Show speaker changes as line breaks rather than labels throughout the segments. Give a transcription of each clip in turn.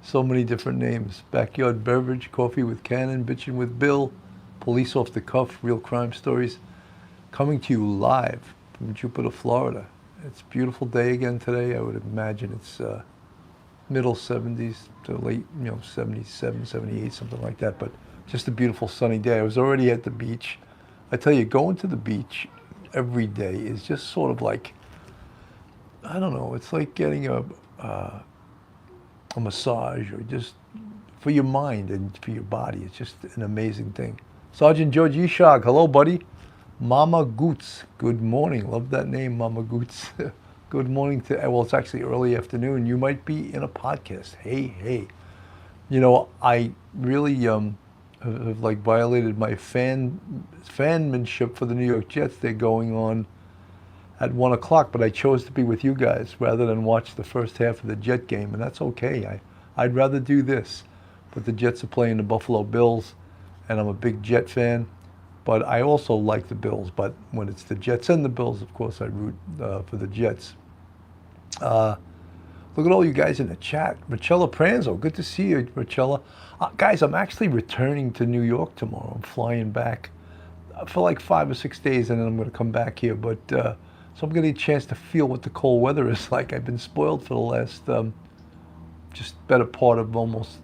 So many different names. Backyard beverage, coffee with Cannon, bitchin' with Bill, police off the cuff, real crime stories. Coming to you live from Jupiter, Florida. It's a beautiful day again today. I would imagine it's middle 70s to late, 77, 78, something like that. But just a beautiful sunny day. I was already at the beach. I tell you, going to the beach every day is just sort of like, I don't know, it's like getting a massage, or just for your mind and for your body. It's just an amazing thing. Sergeant George Ishag, hello, buddy. Mama Goots, good morning. Love that name, Mama Goots. Good morning to, well, it's actually early afternoon. You might be in a podcast. Hey. I really have like violated my fanmanship for the New York Jets. They're going on at 1 o'clock, but I chose to be with you guys rather than watch the first half of the Jet game, and that's okay. I'd rather do this. But the Jets are playing the Buffalo Bills, and I'm a big Jet fan, but I also like the Bills. But when it's the Jets and the Bills, of course, I root for the Jets. Look at all you guys in the chat. Richella Pranzo, good to see you, Richella. Guys, I'm actually returning to New York tomorrow. I'm flying back for like 5 or 6 days, and then I'm going to come back here. But so I'm going to get a chance to feel what the cold weather is like. I've been spoiled for the last just better part of almost,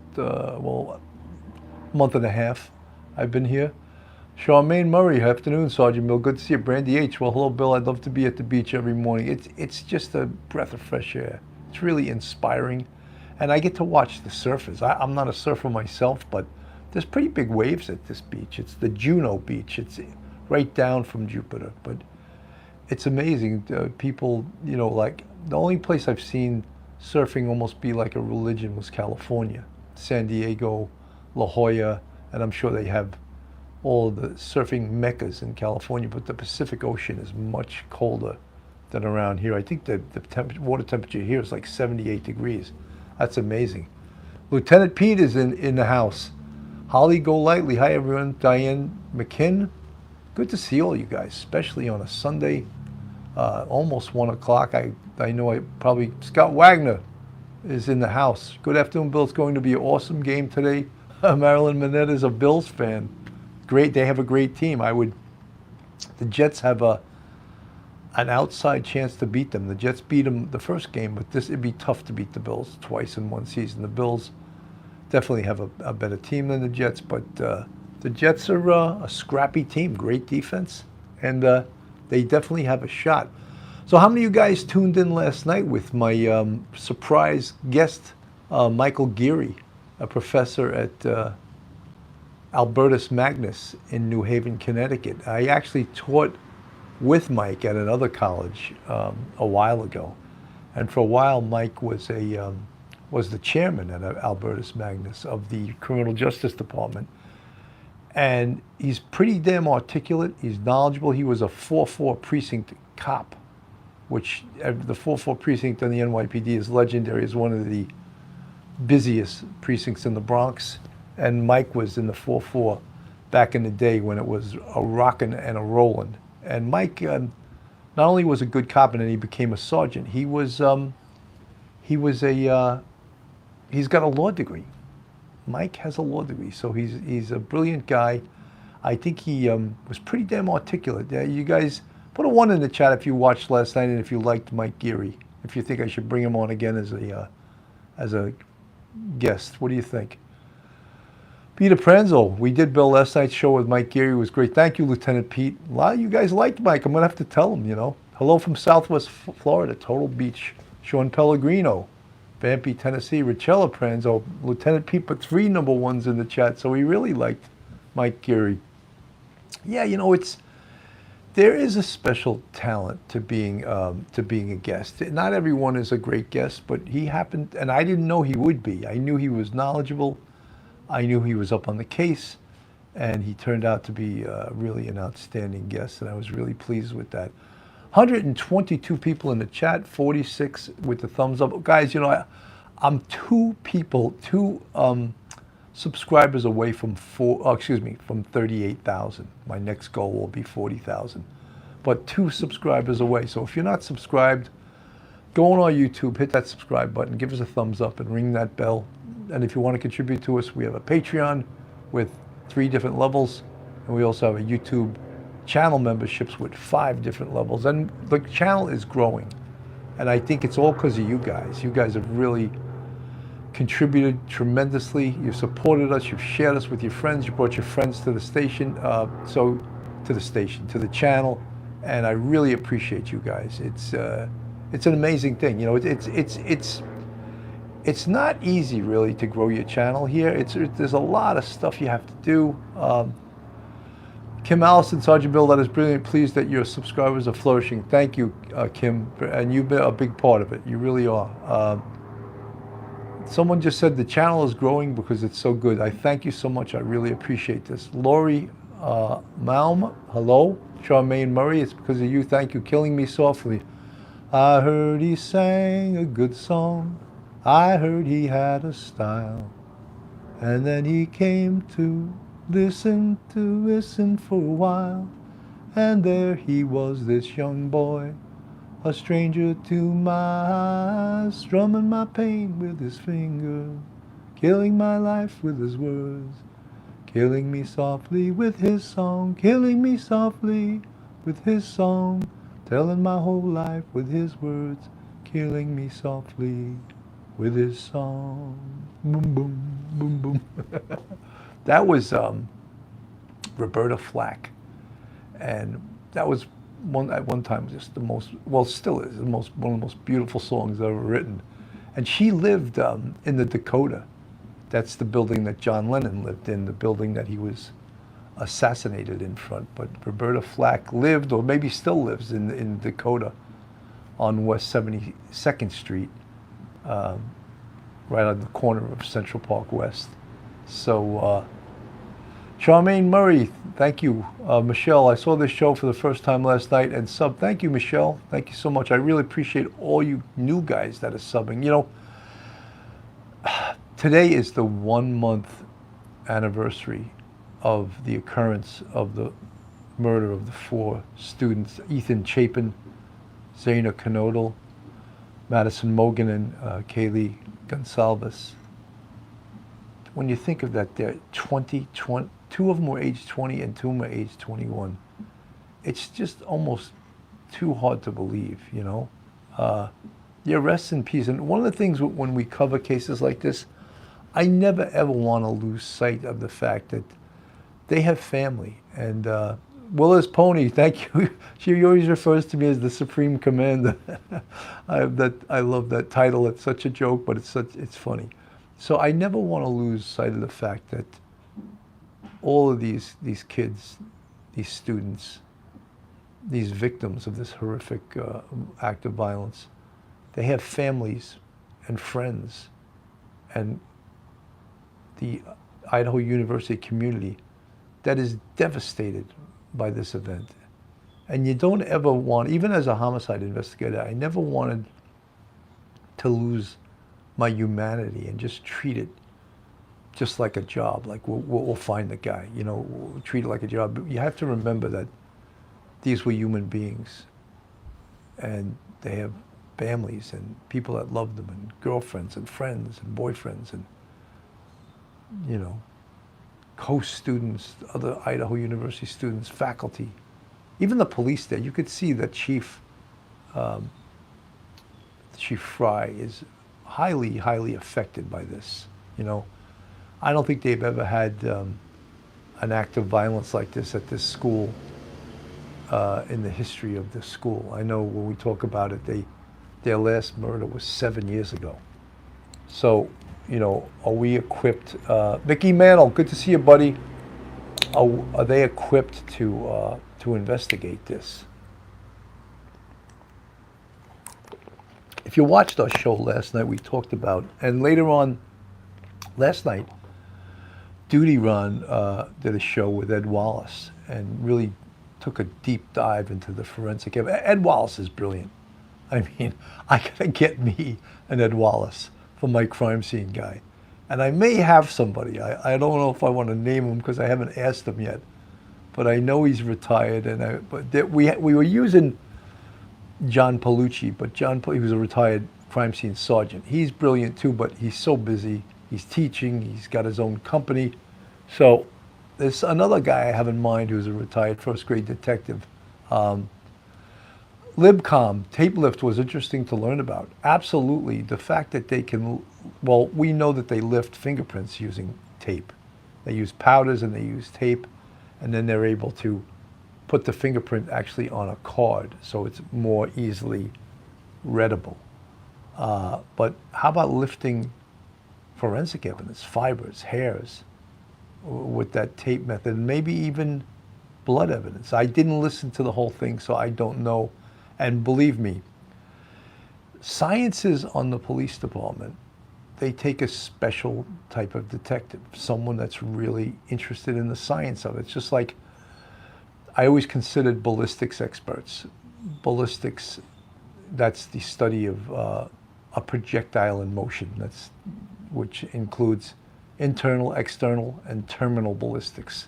month and a half I've been here. Charmaine Murray, afternoon, Sergeant Bill. Good to see you. Brandy H. Well, hello, Bill. I'd love to be at the beach every morning. It's just a breath of fresh air. It's really inspiring. And I get to watch the surfers. I'm not a surfer myself, but there's pretty big waves at this beach. It's the Juno Beach. It's right down from Jupiter. But it's amazing. People, like the only place I've seen surfing almost be like a religion was California. San Diego, La Jolla, and I'm sure they have all the surfing meccas in California, but the Pacific Ocean is much colder than around here. I think the water temperature here is like 78 degrees. That's amazing. Lieutenant Pete is in the house. Holly Golightly, hi everyone. Diane McKinn, good to see all you guys, especially on a Sunday, almost 1 o'clock. I know Scott Wagner is in the house. Good afternoon, Bill. It's going to be an awesome game today. Marilyn Manette is a Bills fan. Great, they have a great team. The Jets have an outside chance to beat them. The Jets beat them the first game, but it'd be tough to beat the Bills twice in one season. The Bills definitely have a better team than the Jets, but the Jets are a scrappy team, great defense, and they definitely have a shot. So how many of you guys tuned in last night with my surprise guest, Michael Geary, a professor at Albertus Magnus in New Haven, Connecticut? I actually taught with Mike at another college a while ago, and for a while Mike was the chairman at Albertus Magnus of the Criminal Justice Department, and he's pretty damn articulate. He's knowledgeable. He was a 4-4 precinct cop, which the 4-4 precinct on the NYPD is legendary as one of the busiest precincts in the Bronx. And Mike was in the 4-4 back in the day when it was a rockin' and a rollin'. And Mike not only was a good cop, and then he became a sergeant. He's got a law degree. Mike has a law degree, so he's a brilliant guy. I think he was pretty damn articulate. You guys put a 1 in the chat if you watched last night and if you liked Mike Geary. If you think I should bring him on again as a guest, what do you think? Peter Pranzo, we did Bill last night's show with Mike Geary. It was great. Thank you, Lieutenant Pete. A lot of you guys liked Mike. I'm going to have to tell him, Hello from Southwest Florida, Total Beach. Sean Pellegrino, Vampy, Tennessee. Richella Pranzo, Lieutenant Pete put 3 number 1s in the chat, so he really liked Mike Geary. Yeah, there is a special talent to being a guest. Not everyone is a great guest, but he happened, and I didn't know he would be. I knew he was knowledgeable. I knew he was up on the case, and he turned out to be really an outstanding guest, and I was really pleased with that. 122 people in the chat, 46 with the thumbs up. Guys, I'm two subscribers away from from 38,000. My next goal will be 40,000, but 2 subscribers away. So if you're not subscribed, go on our YouTube, hit that subscribe button, give us a thumbs up, and ring that bell. And if you want to contribute to us, we have a Patreon with 3 different levels, and we also have a YouTube channel memberships with 5 different levels. And the channel is growing, and I think it's all because of you guys. You guys have really contributed tremendously. You've supported us. You've shared us with your friends. You brought your friends to the station, to the channel, and I really appreciate you guys. It's an amazing thing. You know, it's not easy really to grow your channel here. There's a lot of stuff you have to do. Kim Allison, Sergeant Bill, that is brilliant. Pleased that your subscribers are flourishing. Thank you, Kim, and you've been a big part of it. You really are. Someone just said the channel is growing because it's so good. I thank you so much. I really appreciate this. Lori Malm, hello. Charmaine Murray, it's because of you. Thank you. Killing Me Softly. I heard he sang a good song. I heard he had a style. And then he came to listen for a while. And there he was, this young boy, a stranger to my eyes, strumming my pain with his finger, killing my life with his words, killing me softly with his song, killing me softly with his song, telling my whole life with his words, killing me softly with his song. Boom, boom, boom, boom. That was Roberta Flack. And that was at one time just the most, well, still is one of the most beautiful songs ever written. And she lived in the Dakota. That's the building that John Lennon lived in, the building that he was assassinated in front. But Roberta Flack lived, or maybe still lives, in Dakota on West 72nd Street, right on the corner of Central Park West. So Charmaine Murray, thank you. Michelle, I saw this show for the first time last night and sub. Thank you, Michelle. Thank you so much. I really appreciate all you new guys that are subbing. You know, today is the 1-month anniversary of the occurrence of the murder of the 4 students, Ethan Chapin, Zaina Knodel, Madison Mogan, and Kaylee Gonsalves. When you think of that, they're 20, 2 of them were age 20 and 2 of them were age 21. It's just almost too hard to believe, you know. Yeah, rest in peace. And one of the things when we cover cases like this, I never ever want to lose sight of the fact that they have family. And Willis Pony, thank you. She always refers to me as the Supreme Commander. I love that title. It's such a joke, but it's funny. So I never want to lose sight of the fact that all of these kids, these students, these victims of this horrific act of violence, they have families and friends, and the Idaho University community that is devastated by this event. And you don't ever want, even as a homicide investigator, I never wanted to lose my humanity and just treat it just like a job, like we'll find the guy, you know, we'll treat it like a job. But you have to remember that these were human beings, and they have families and people that love them, and girlfriends and friends and boyfriends and, you know, co-students, other Idaho University students, faculty, even the police there. You could see that Chief Fry is highly, highly affected by this, you know. I don't think they've ever had an act of violence like this at this school in the history of this school. I know when we talk about it, their last murder was 7 years ago. So, you know, are we equipped? Mickey Mantle, good to see you, buddy. Are they equipped to investigate this? If you watched our show last night, we talked about, and later on last night, Duty Ron did a show with Ed Wallace and really took a deep dive into the forensic evidence. Ed Wallace is brilliant. I mean, I gotta get me an Ed Wallace for my crime scene guy. And I may have somebody. I don't know if I want to name him because I haven't asked him yet. But I know he's retired. And we were using John Palucci, but he was a retired crime scene sergeant. He's brilliant too, but he's so busy. He's teaching. He's got his own company. So there's another guy I have in mind who's a retired first grade detective. Libcom, tape lift was interesting to learn about. Absolutely. The fact that they can, well, we know that they lift fingerprints using tape. They use powders and they use tape, and then they're able to put the fingerprint actually on a card so it's more easily readable. But how about lifting forensic evidence, fibers, hairs, with that tape method, and maybe even blood evidence? I didn't listen to the whole thing, so I don't know. And believe me, sciences on the police department, they take a special type of detective, someone that's really interested in the science of it. It's just like I always considered ballistics experts. Ballistics, that's the study of a projectile in motion, which includes internal, external, and terminal ballistics.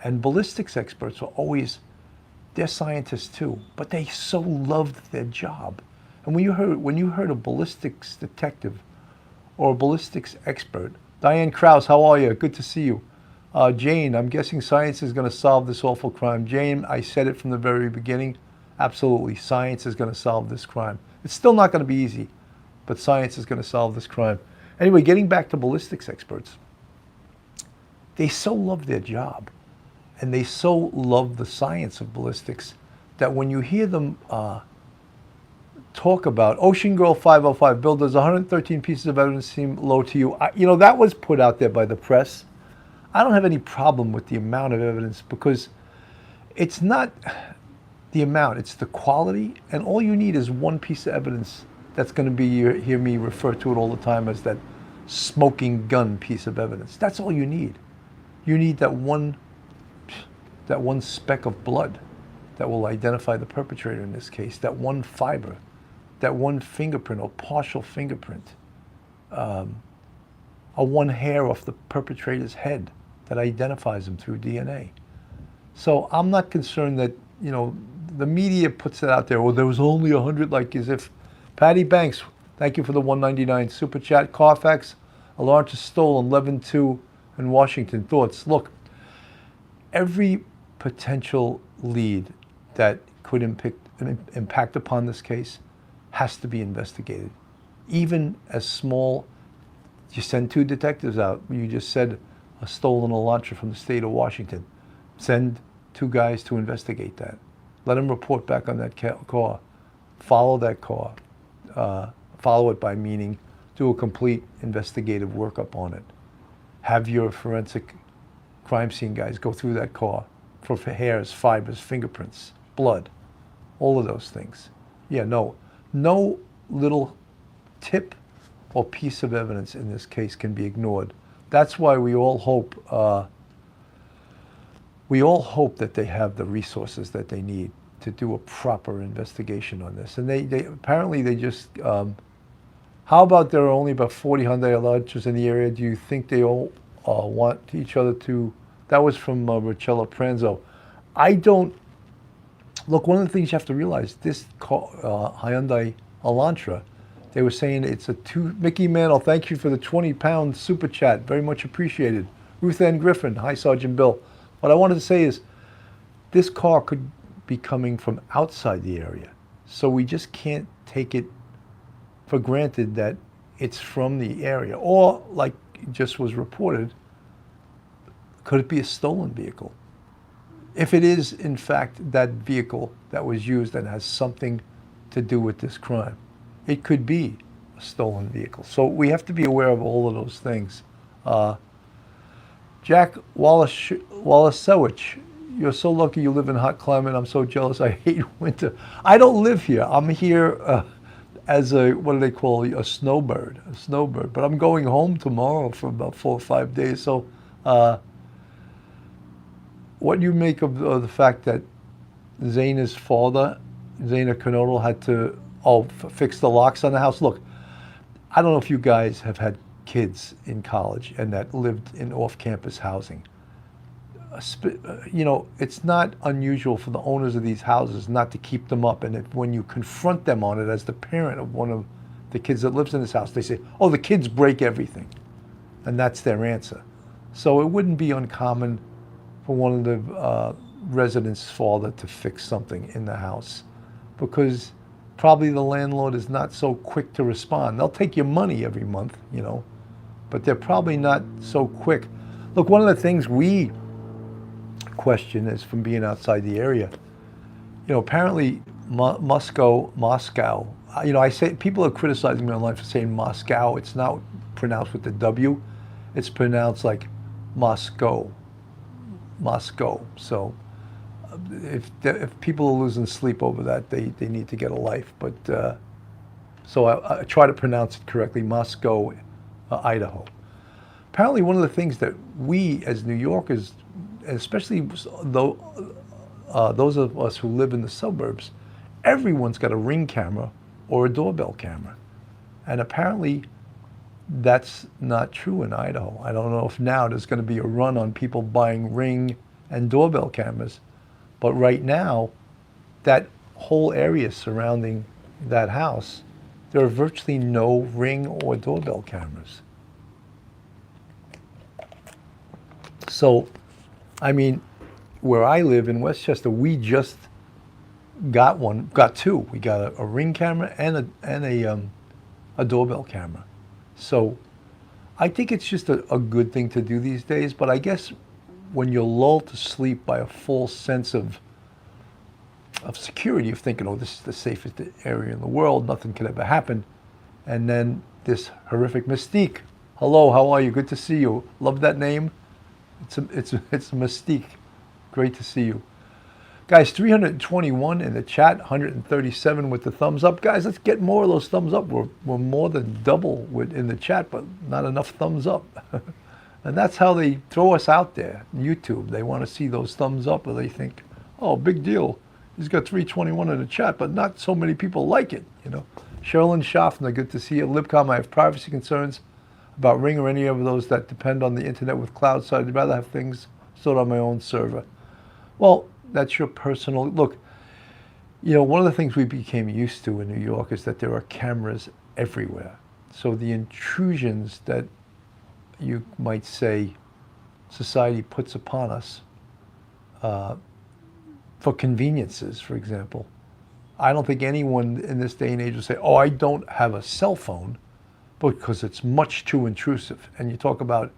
And ballistics experts are always, they're scientists too, but they so loved their job. And when you heard a ballistics detective or a ballistics expert, Diane Krause, how are you? Good to see you. Jane, I'm guessing science is going to solve this awful crime. Jane, I said it from the very beginning. Absolutely, science is going to solve this crime. It's still not going to be easy, but science is going to solve this crime. Anyway, getting back to ballistics experts, they so love their job, and they so love the science of ballistics that when you hear them talk about Ocean Girl 505, Bill, does 113 pieces of evidence seem low to you? That was put out there by the press. I don't have any problem with the amount of evidence because it's not the amount, it's the quality, and all you need is one piece of evidence that's going to be, you hear me refer to it all the time as that smoking gun piece of evidence. That's all you need. You need that one speck of blood that will identify the perpetrator in this case, that one fiber, that one fingerprint or partial fingerprint, a one hair off the perpetrator's head that identifies him through DNA. So I'm not concerned that, the media puts it out there, well, there was only 100, like as if. Patty Banks, thank you for the $1.99 super chat. Carfax, a large is stolen, 11-2 in Washington. Thoughts? Look, every potential lead that could impact upon this case has to be investigated. Even as small, you send 2 detectives out. You just said a stolen Elantra from the state of Washington. Send 2 guys to investigate that. Let them report back on that car. Follow that car. Follow it by meaning do a complete investigative workup on it. Have your forensic crime scene guys go through that car for hairs, fibers, fingerprints, blood, all of those things. Yeah, no little tip or piece of evidence in this case can be ignored. That's why we all hope that they have the resources that they need to do a proper investigation on this. And they apparently they just, how about there are only about 40 Hyundai Elantras in the area? Do you think they all want each other to, that was from Rachella Pranzo. I don't, look, one of the things you have to realize, this car, Hyundai Elantra, they were saying it's a Mickey Mantle, thank you for the 20-pound super chat, very much appreciated. Ruth Ann Griffin, hi Sergeant Bill. What I wanted to say is, this car could be coming from outside the area. So we just can't take it for granted that it's from the area. Or, like just was reported, could it be a stolen vehicle? If it is, in fact, that vehicle that was used and has something to do with this crime, it could be a stolen vehicle. So we have to be aware of all of those things. Jack Wallace-Sewich, you're so lucky you live in a hot climate. I'm so jealous. I hate winter. I don't live here. I'm here as a, what do they call it, a snowbird. But I'm going home tomorrow for about 4 or 5 days. So what do you make of the fact that Zaina's father, Zaina Knodel, had to fix the locks on the house? Look, I don't know if you guys have had kids in college and that lived in off-campus housing. it's not unusual for the owners of these houses not to keep them up. And when you confront them on it as the parent of one of the kids that lives in this house, they say, oh, the kids break everything. And that's their answer. So it wouldn't be uncommon for one of the residents' father to fix something in the house, because probably the landlord is not so quick to respond. They'll take your money every month, but they're probably not so quick. Look, one of the things we question is, from being outside the area, apparently Moscow, I say, people are criticizing me online for saying Moscow. It's not pronounced with the W. It's pronounced like Moscow. So if people are losing sleep over that, they need to get a life. But so I try to pronounce it correctly, Moscow, Idaho. Apparently, one of the things that we as New Yorkers, especially those of us who live in the suburbs, everyone's got a Ring camera or a doorbell camera. And apparently that's not true in Idaho. I don't know if now there's going to be a run on people buying Ring and doorbell cameras, but right now, that whole area surrounding that house, there are virtually no Ring or doorbell cameras. So, I mean, where I live in Westchester, we just got two. We got a Ring camera and a doorbell camera. So I think it's just a good thing to do these days. But I guess when you're lulled to sleep by a false sense of security, you're thinking, oh, this is the safest area in the world, nothing could ever happen. And then this horrific Mystique. Hello, how are you? Good to see you. Love that name. It's a Mystique. Great to see you. Guys, 321 in the chat, 137 with the thumbs up. Guys, let's get more of those thumbs up. We're more than double in the chat, but not enough thumbs up. And that's how they throw us out there. YouTube, they want to see those thumbs up, or they think, oh, big deal. He's got 321 in the chat, but not so many people like it, Sherilyn Schaffner, good to see you. Libcom, I have privacy concerns about Ring or any of those that depend on the internet with cloud, so I'd rather have things stored on my own server. Well, that's your personal look. One of the things we became used to in New York is that there are cameras everywhere. So the intrusions that you might say society puts upon us for conveniences, for example, I don't think anyone in this day and age will say, oh, I don't have a cell phone because it's much too intrusive. And you talk about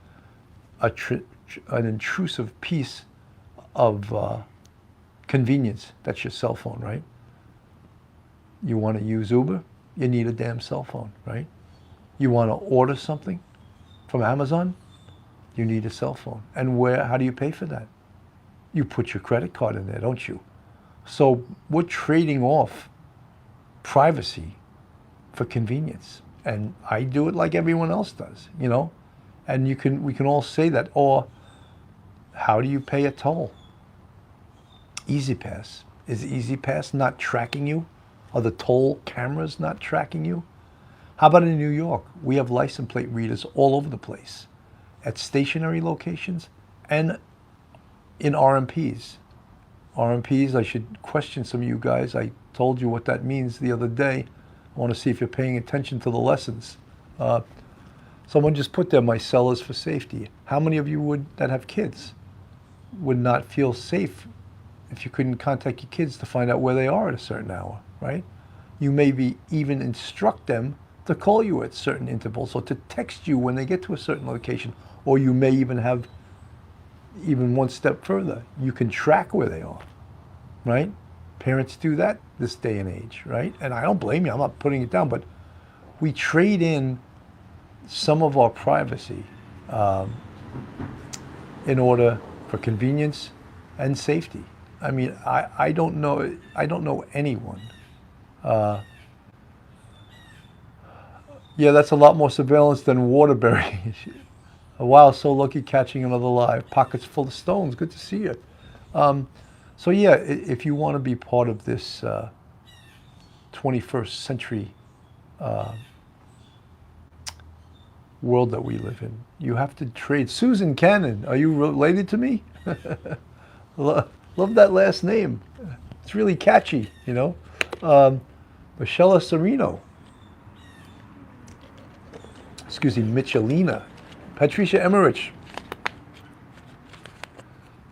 an intrusive piece of convenience. That's your cell phone, right? You want to use Uber? You need a damn cell phone, right? You want to order something from Amazon? You need a cell phone. And how do you pay for that? You put your credit card in there, don't you? So we're trading off privacy for convenience. And I do it like everyone else does, And we can all say that. Or how do you pay a toll? EasyPass. Is EasyPass not tracking you? Are the toll cameras not tracking you? How about in New York? We have license plate readers all over the place, at stationary locations and in RMPs. RMPs, I should question some of you guys. I told you what that means the other day. I want to see if you're paying attention to the lessons. Someone just put there, my cell is for safety. How many of you that have kids would not feel safe if you couldn't contact your kids to find out where they are at a certain hour, right? You maybe even instruct them to call you at certain intervals or to text you when they get to a certain location. Or you may even have even one step further. You can track where they are, right? Parents do that this day and age, right? And I don't blame you. I'm not putting it down, but we trade in some of our privacy in order for convenience and safety. I mean, I don't know anyone. Yeah, that's a lot more surveillance than Waterbury. Wow, so lucky catching another live. Pockets full of stones. Good to see you. So yeah, if you want to be part of this 21st century world that we live in, you have to trade. Susan Cannon, are you related to me? Love that last name. It's really catchy, you know. Michela Serino, excuse me, Michelina, Patricia Emmerich.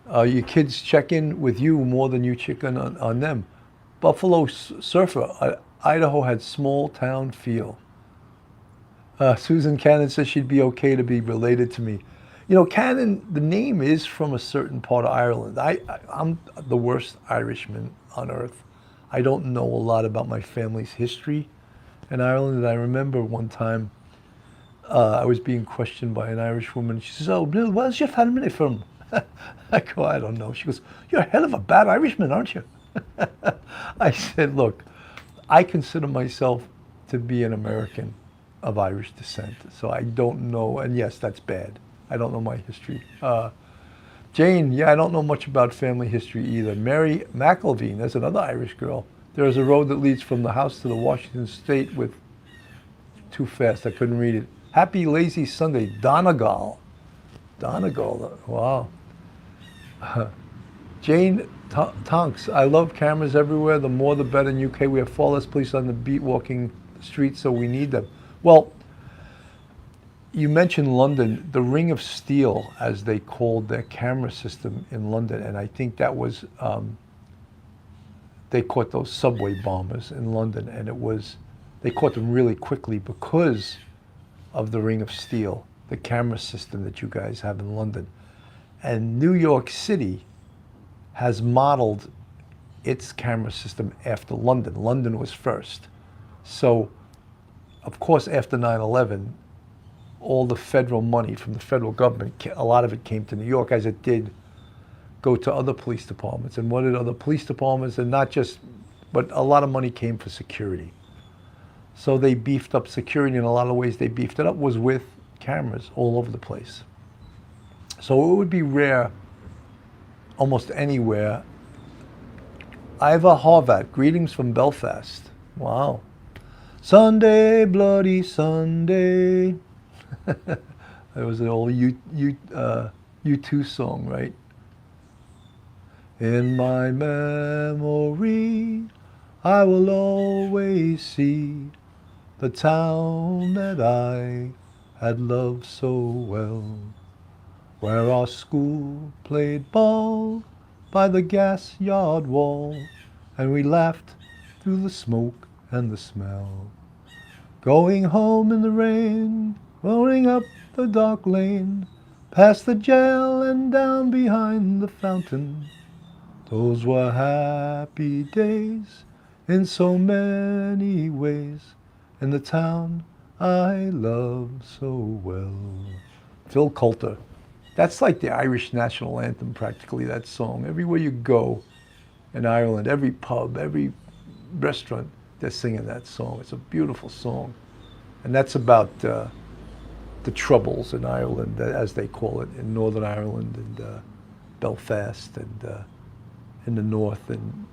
Your kids check in with you more than you check in on them. Buffalo Surfer, Idaho had small town feel. Susan Cannon says she'd be okay to be related to me. You know, Cannon, the name is from a certain part of Ireland. I'm the worst Irishman on earth. I don't know a lot about my family's history in Ireland. And I remember one time I was being questioned by an Irish woman. She says, "Oh, Bill, where's your family from?" I go, "I don't know." She goes, "You're a hell of a bad Irishman, aren't you?" I said, "Look, I consider myself to be an American of Irish descent, so I don't know." And yes, that's bad. I don't know my history. Jane, yeah, I don't know much about family history either. Mary McElveen, there's another Irish girl. There is a road that leads from the house to the Washington State with, too fast, I couldn't read it. Happy Lazy Sunday, Donegal. Donegal, wow. Jane Tonks, I love cameras everywhere. The more the better. In UK, we have far less police on the beat walking the streets, so we need them. Well, you mentioned London, the Ring of Steel, as they called their camera system in London, and I think that was, they caught those subway bombers in London, and they caught them really quickly because of the Ring of Steel, the camera system that you guys have in London. And New York City has modeled its camera system after London. London was first. So, of course, after 9/11, all the federal money from the federal government, a lot of it came to New York, as it did go to other police departments. And what did other police departments, and not just, but a lot of money came for security. So they beefed up security. In a lot of ways they beefed it up was with cameras all over the place. So it would be rare almost anywhere. Iva Horvat, greetings from Belfast. Wow. Sunday, bloody Sunday. That was an old U2 song, right? In my memory, I will always see the town that I had loved so well, where our school played ball by the gas yard wall, and we laughed through the smoke and the smell. Going home in the rain, rolling up the dark lane, past the jail and down behind the fountain. Those were happy days in so many ways, in the town I love so well. Phil Coulter. That's like the Irish national anthem, practically, that song. Everywhere you go in Ireland, every pub, every restaurant, they're singing that song. It's a beautiful song. And that's about the Troubles in Ireland, as they call it, in Northern Ireland and Belfast and in the north. And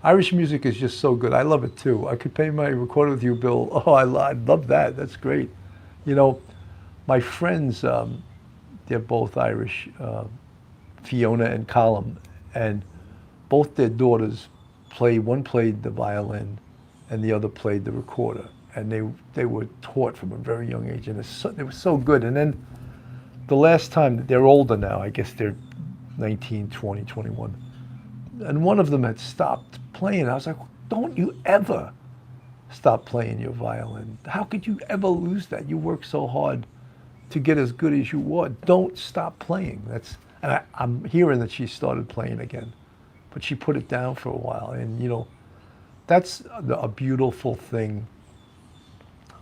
Irish music is just so good. I love it too. I could play my recorder with you, Bill. Oh, I love that. That's great. You know, my friends, they're both Irish, Fiona and Colum, and both their daughters one played the violin and the other played the recorder. And they were taught from a very young age, and it was so good. And then the last time, they're older now, I guess they're 19, 20, 21, and one of them had stopped playing. I was like, don't you ever stop playing your violin. How could you ever lose that? You work so hard to get as good as you are. Don't stop playing. And I'm hearing that she started playing again, but she put it down for a while. And you know, that's a beautiful thing,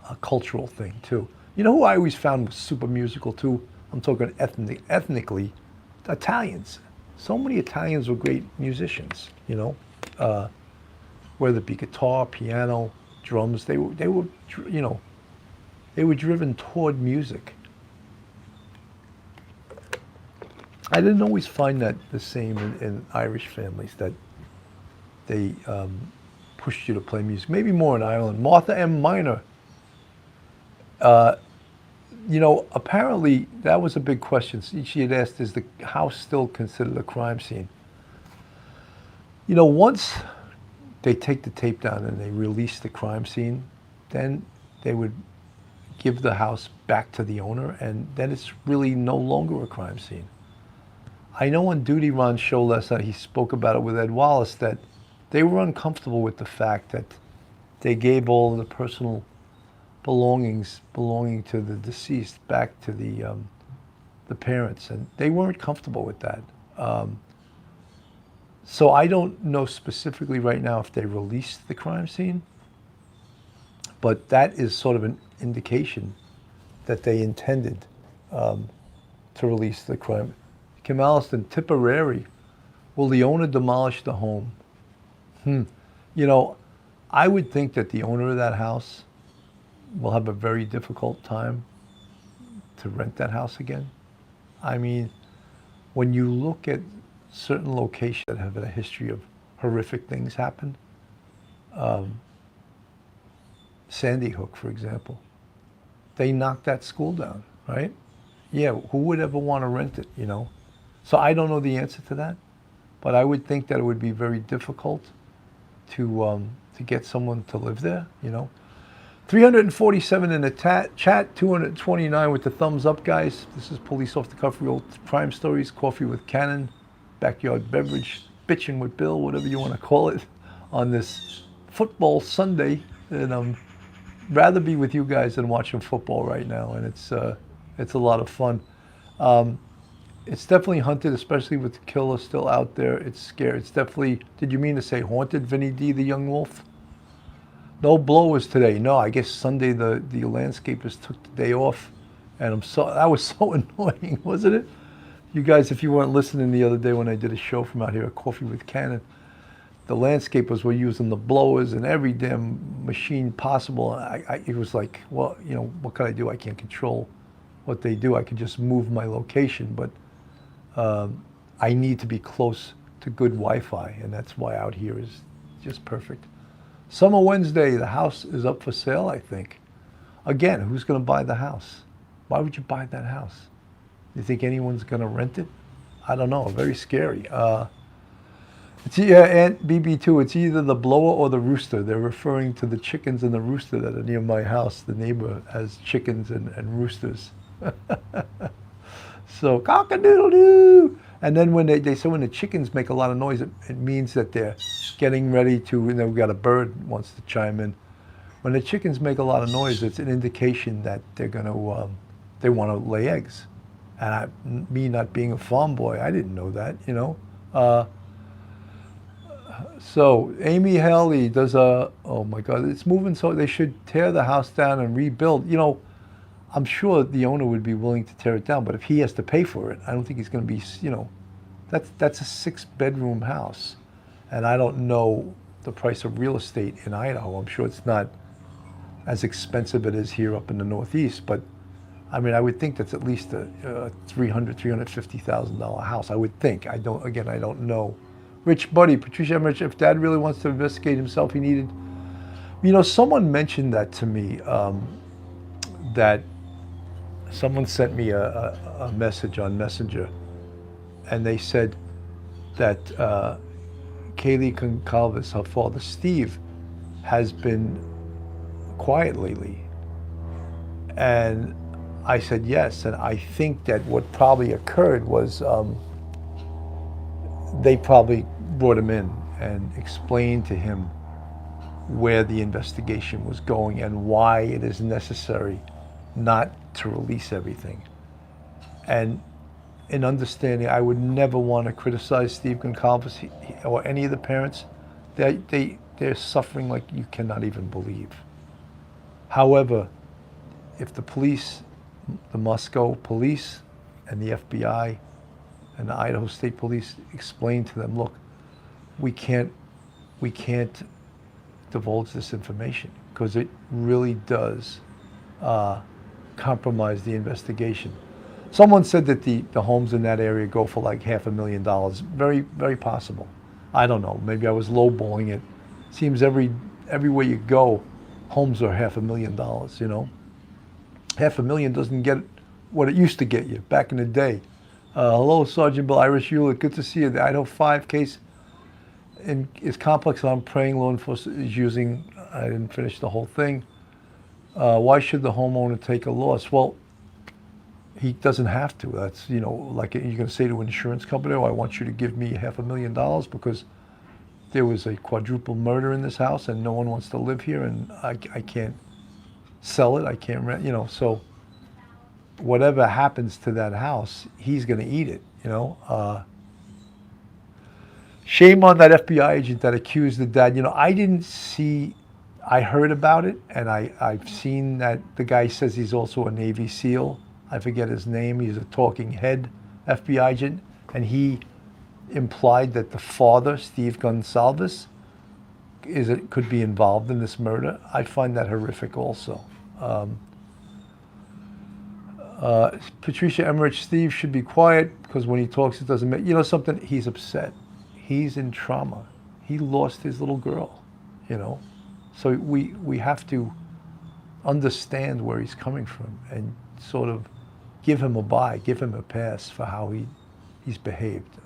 a cultural thing too. You know who I always found was super musical too? I'm talking ethnically, Italians. So many Italians were great musicians, you know, whether it be guitar, piano, drums. They were, you know, they were driven toward music. I didn't always find that the same in Irish families, that they pushed you to play music. Maybe more in Ireland. Martha M. Minor, Apparently that was a big question. She had asked, is the house still considered a crime scene? Once they take the tape down and they release the crime scene, then they would give the house back to the owner, and then it's really no longer a crime scene. I know on Duty Ron's show last night, he spoke about it with Ed Wallace, that they were uncomfortable with the fact that they gave all the personal belongings belonging to the deceased back to the parents, and they weren't comfortable with that. So I don't know specifically right now if they released the crime scene, but that is sort of an indication that they intended to release the crime. Kim Alliston, Tipperary, will the owner demolish the home? I would think that the owner of that house will have a very difficult time to rent that house again. I mean, when you look at certain locations that have a history of horrific things happen, Sandy Hook, for example, they knocked that school down, right? Yeah, who would ever want to rent it, So I don't know the answer to that, but I would think that it would be very difficult to get someone to live there, 347 in the chat, 229 with the thumbs up, guys. This is Police Off the Cuff, Real Crime Stories, Coffee with Cannon, Backyard Beverage, Bitchin' with Bill, whatever you want to call it, on this football Sunday. And rather be with you guys than watching football right now, and it's a lot of fun. It's definitely hunted, especially with the killer still out there. It's scary. It's definitely, did you mean to say haunted, Vinny D, the young wolf? No blowers today. No, I guess Sunday the landscapers took the day off, and that was so annoying, wasn't it? You guys, if you weren't listening the other day when I did a show from out here at Coffee with Cannon, the landscapers were using the blowers and every damn machine possible. It was like, well, what can I do? I can't control what they do. I can just move my location, but I need to be close to good Wi-Fi, and that's why out here is just perfect. Summer Wednesday, the house is up for sale, I think. Again, who's going to buy the house? Why would you buy that house? You think anyone's going to rent it? I don't know. Very scary. It's Aunt BB2. It's either the blower or the rooster. They're referring to the chickens and the rooster that are near my house. The neighbor has chickens and roosters. So cock-a-doodle-doo. And then when they say when the chickens make a lot of noise, it means that they're getting ready to. We've got a bird wants to chime in. When the chickens make a lot of noise, it's an indication that they're gonna they want to lay eggs. And me not being a farm boy, I didn't know that, So Amy Haley does oh my God, it's moving, so they should tear the house down and rebuild. I'm sure the owner would be willing to tear it down, but if he has to pay for it, I don't think he's going to be, that's a 6-bedroom house. And I don't know the price of real estate in Idaho. I'm sure it's not as expensive as it is here up in the Northeast, but I mean, I would think that's at least a $350,000 house. I would think. I don't know. Rich Buddy, Patricia Emmerich, if Dad really wants to investigate himself, he needed. Someone mentioned that to me. That someone sent me a message on Messenger, and they said that Kaylee Concalves, her father Steve, has been quiet lately, and I said yes, and I think that what probably occurred was they probably brought him in and explained to him where the investigation was going and why it is necessary not to release everything. And in understanding, I would never want to criticize Steve Goncalves or any of the parents. They're suffering like you cannot even believe. However, if the police, the Moscow police and the FBI and the Idaho State Police explain to them, look, we can't divulge this information because it really does compromise the investigation. Someone said that the homes in that area go for like $500,000. Very, very possible. I don't know. Maybe I was lowballing it. Seems everywhere you go, homes are $500,000, $500,000 doesn't get what it used to get you back in the day. Hello, Sergeant Bill, Irish Hewlett. Good to see you. The Idaho 5 case is complex, and I'm praying law enforcement is using. I didn't finish the whole thing. Why should the homeowner take a loss? Well, he doesn't have to. That's, like you're going to say to an insurance company, oh, I want you to give me $500,000 because there was a quadruple murder in this house and no one wants to live here and I can't sell it. I can't rent, so whatever happens to that house, he's going to eat it, Shame on that FBI agent that accused the dad. I heard about it, and I've seen that the guy says he's also a Navy SEAL. I forget his name. He's a talking head FBI agent, and he implied that the father, Steve Gonsalves, could be involved in this murder. I find that horrific also. Patricia Emmerich, Steve should be quiet because when he talks, it doesn't make, something, he's upset. He's in trauma. He lost his little girl, So we have to understand where he's coming from and sort of give him a pass for how he's behaved.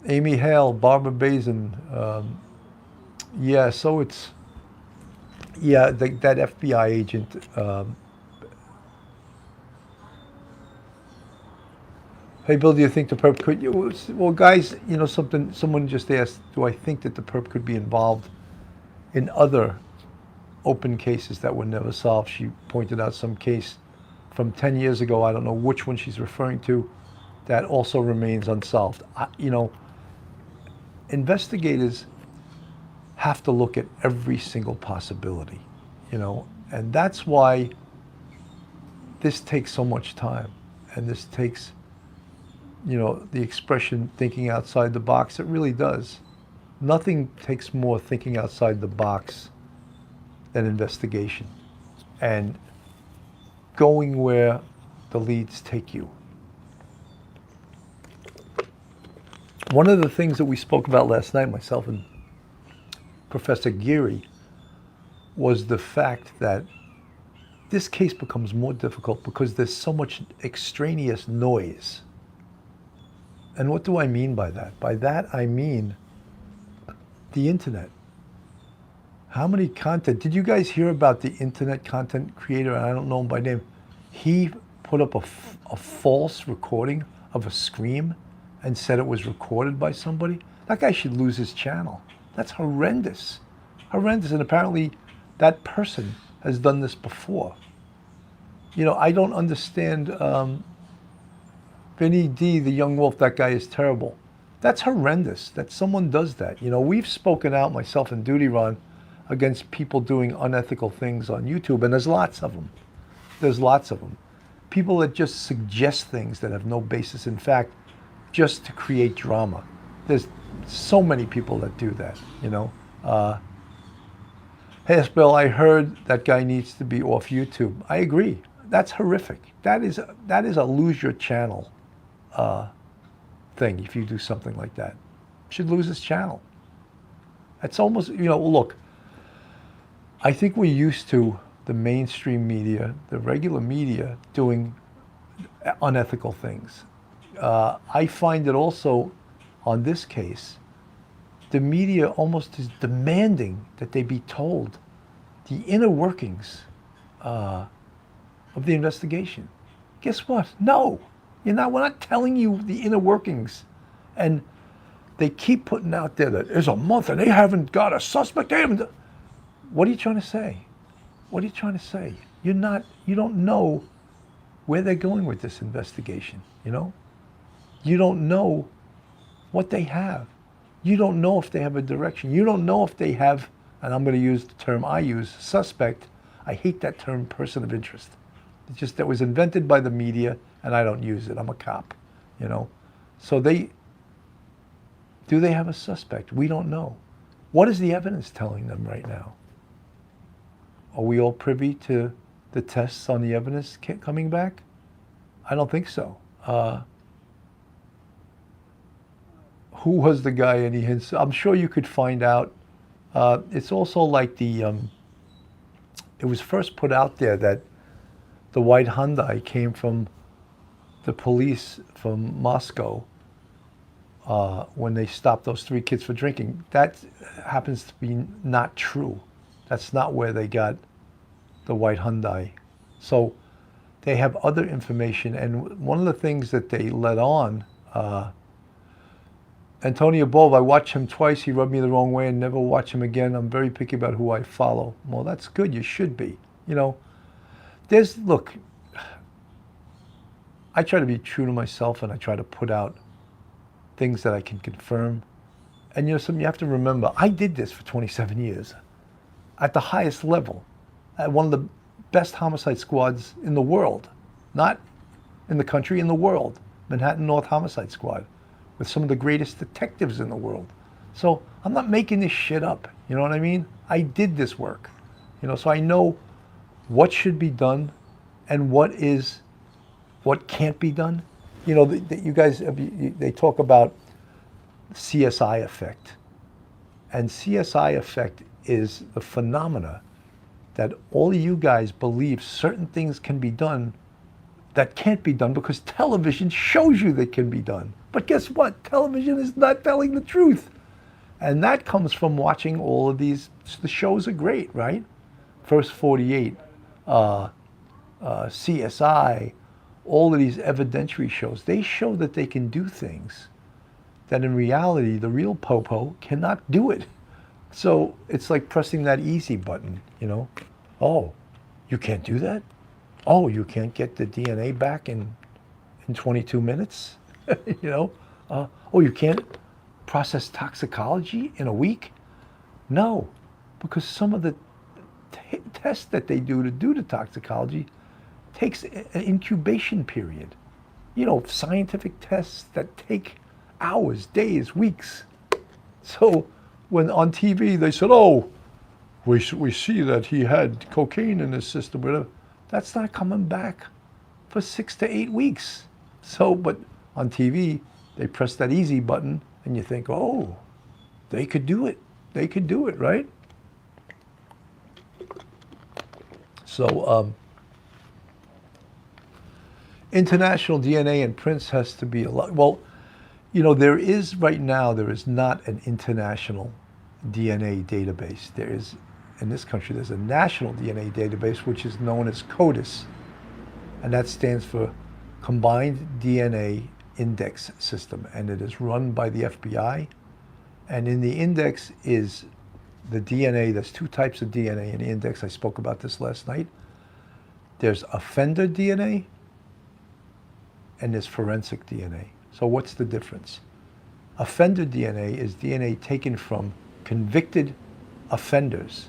Amy Hale, Barbara Bazin, so it's, that FBI agent, hey, Bill, do you think the perp could, well, guys, someone just asked, do I think that the perp could be involved in other open cases that were never solved? She pointed out some case from 10 years ago, I don't know which one she's referring to, that also remains unsolved. Investigators have to look at every single possibility, and that's why this takes so much time, and this takes, the expression thinking outside the box. It really does. Nothing takes more thinking outside the box than investigation and going where the leads take you. One of the things that we spoke about last night, myself and Professor Geary, was the fact that this case becomes more difficult because there's so much extraneous noise. And what do I mean by that? By that I mean the internet. How many content? Did you guys hear about the internet content creator? I don't know him by name. He put up a false recording of a scream and said it was recorded by somebody. That guy should lose his channel. That's horrendous. Horrendous. And apparently that person has done this before. I don't understand. Vinny D, the young wolf, that guy is terrible. That's horrendous that someone does that. We've spoken out, myself and Duty Ron, against people doing unethical things on YouTube, and there's lots of them. There's lots of them. People that just suggest things that have no basis in fact, just to create drama. There's so many people that do that, Hey, Bill, I heard that guy needs to be off YouTube. I agree. That's horrific. That is a lose your channel thing if you do something like that. Should lose his channel. It's almost, look, I think we're used to the mainstream media, the regular media, doing unethical things. I find that also on this case, the media almost is demanding that they be told the inner workings of the investigation. Guess what? No, we're not telling you the inner workings. And they keep putting out there that it's a month and they haven't got a suspect. What are you trying to say? What are you trying to say? You don't know where they're going with this investigation, You don't know what they have. You don't know if they have a direction. You don't know if they have, and I'm going to use the term I use, suspect. I hate that term, person of interest. It's just that was invented by the media, and I don't use it. I'm a cop, So do they have a suspect? We don't know. What is the evidence telling them right now? Are we all privy to the tests on the evidence coming back? I don't think so. Who was the guy? Any hints? I'm sure you could find out. It's also like the it was first put out there that the white Hyundai came from the police from Moscow when they stopped those 3 kids for drinking. That happens to be not true. That's not where they got the white Hyundai. So they have other information, and one of the things that they let on, Antonio Bov, I watched him twice. He rubbed me the wrong way and never watch him again. I'm very picky about who I follow. Well, that's good. You should be. You know, look, I try to be true to myself, and I try to put out things that I can confirm. And you know, something you have to remember, I did this for 27 years at the highest level, at one of the best homicide squads in the world, not in the country, in the world, Manhattan North Homicide Squad, with some of the greatest detectives in the world. So I'm not making this shit up. You know what I mean? I did this work. You know, so I know what should be done and what can't be done. You know, you guys, they talk about CSI effect. And CSI effect is the phenomena that all of you guys believe certain things can be done that can't be done because television shows you they can be done. But guess what? Television is not telling the truth. And that comes from watching all of these. The shows are great, right? First 48, CSI, all of these evidentiary shows. They show that they can do things that in reality, the real popo cannot do it. So it's like pressing that easy button, you know? Oh, you can't do that? Oh, you can't get the DNA back in 22 minutes? You know? Oh, you can't process toxicology in a week? No, because some of the tests that they do to do the toxicology takes an incubation period. You know, scientific tests that take hours, days, weeks. So when on TV they said, oh, we see that he had cocaine in his system, whatever, that's not coming back for 6 to 8 weeks. So, but on TV, they press that easy button and you think, oh, they could do it. They could do it, right? So, international DNA and prints has to be a lot. Well, you know, there is right now, there is not an international DNA database. There is, in this country, there's a national DNA database, which is known as CODIS. And that stands for Combined DNA Index System. And it is run by the FBI. And in the index is the DNA. There's 2 types of DNA in the index. I spoke about this last night. There's offender DNA and there's forensic DNA. So what's the difference? Offender DNA is DNA taken from convicted offenders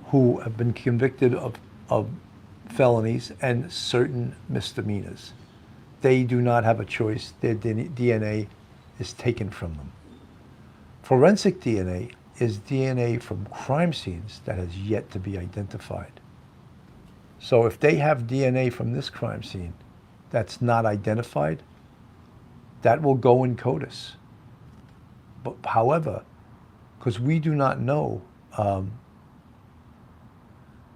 who have been convicted of felonies and certain misdemeanors. They do not have a choice. Their DNA is taken from them. Forensic DNA is DNA from crime scenes that has yet to be identified. So if they have DNA from this crime scene that's not identified, that will go in CODIS. But however, because we do not know,